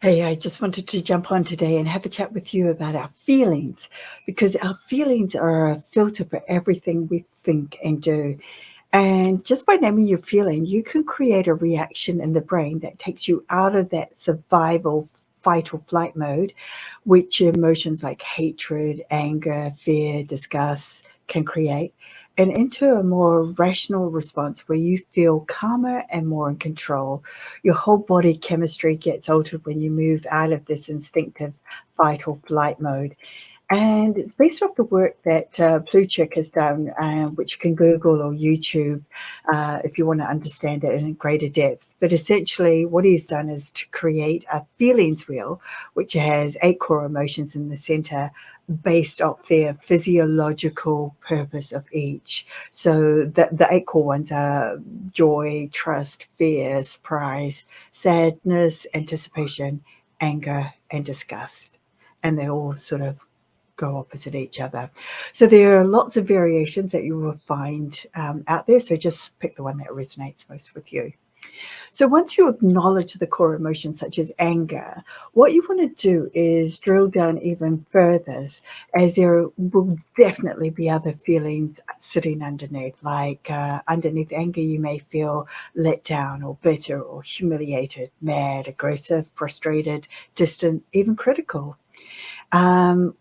Hey, I just wanted to jump on today and have a chat with you about our feelings because our feelings are a filter for everything we think and do. And just by naming your feeling, you can create a reaction in the brain that takes you out of that survival fight or flight mode, which emotions like hatred, anger, fear, disgust can create, and into a more rational response where you feel calmer and more in control. Your whole body chemistry gets altered when you move out of this instinctive fight or flight mode. And it's based off the work that Plutchik has done, which you can Google or YouTube if you want to understand it in greater depth. But essentially, what he's done is to create a feelings wheel, which has 8 core emotions in the center based off their physiological purpose of each. So the 8 core ones are joy, trust, fear, surprise, sadness, anticipation, anger, and disgust. And they all sort of go opposite each other. So there are lots of variations that you will find out there. So just pick the one that resonates most with you. So once you acknowledge the core emotions such as anger, what you want to do is drill down even further, as there will definitely be other feelings sitting underneath. Like underneath anger, you may feel let down or bitter or humiliated, mad, aggressive, frustrated, distant, even critical.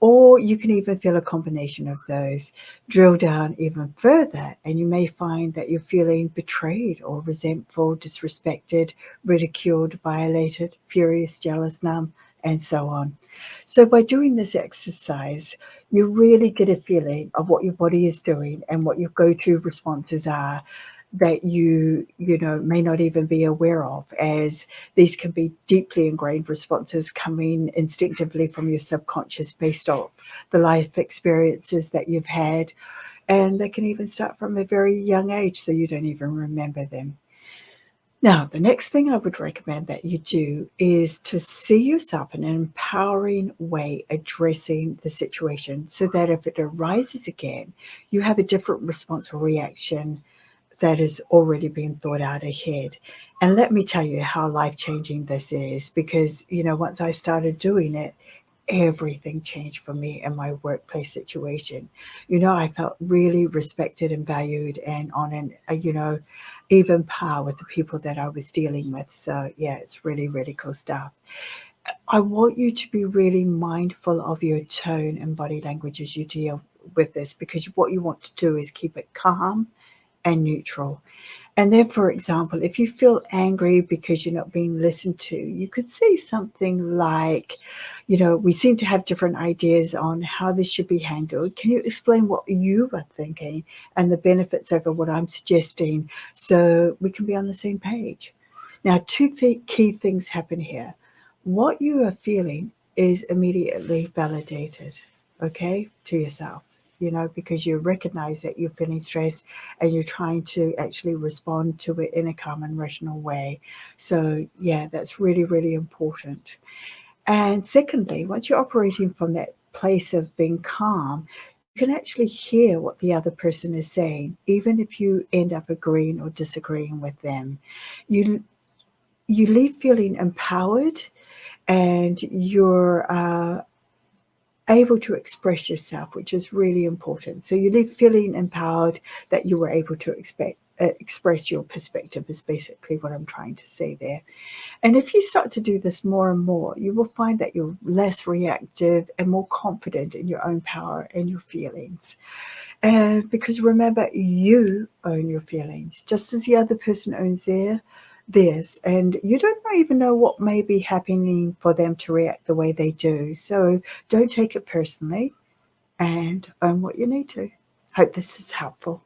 Or you can even feel a combination of those. Drill down even further, and you may find that you're feeling betrayed or resentful, disrespected, ridiculed, violated, furious, jealous, numb, and so on. So, by doing this exercise, you really get a feeling of what your body is doing and what your go to responses are that you may not even be aware of, as these can be deeply ingrained responses coming instinctively from your subconscious based off the life experiences that you've had. And they can even start from a very young age, so you don't even remember them. Now, the next thing I would recommend that you do is to see yourself in an empowering way addressing the situation so that if it arises again, you have a different response or reaction that has already been thought out ahead. And let me tell you how life changing this is, because, once I started doing it, everything changed for me in my workplace situation. I felt really respected and valued and on an, even par with the people that I was dealing with. So, yeah, it's really, really cool stuff. I want you to be really mindful of your tone and body language as you deal with this, because what you want to do is keep it calm and neutral. And then, for example, if you feel angry because you're not being listened to, you could say something like, we seem to have different ideas on how this should be handled. Can you explain what you are thinking and the benefits over what I'm suggesting so we can be on the same page? Now, two key things happen here. What you are feeling is immediately validated, okay, to yourself, because you recognize that you're feeling stress and you're trying to actually respond to it in a calm and rational way. So, yeah, that's really, really important. And secondly, once you're operating from that place of being calm, you can actually hear what the other person is saying, even if you end up agreeing or disagreeing with them. You you leave feeling empowered, and you're able to express yourself, which is really important. So you leave feeling empowered that you were able to express your perspective, is basically what I'm trying to say there. And if you start to do this more and more, you will find that you're less reactive and more confident in your own power and your feelings. And because remember, you own your feelings, just as the other person owns theirs. And you don't even know what may be happening for them to react the way they do. So don't take it personally and own what you need to. Hope this is helpful.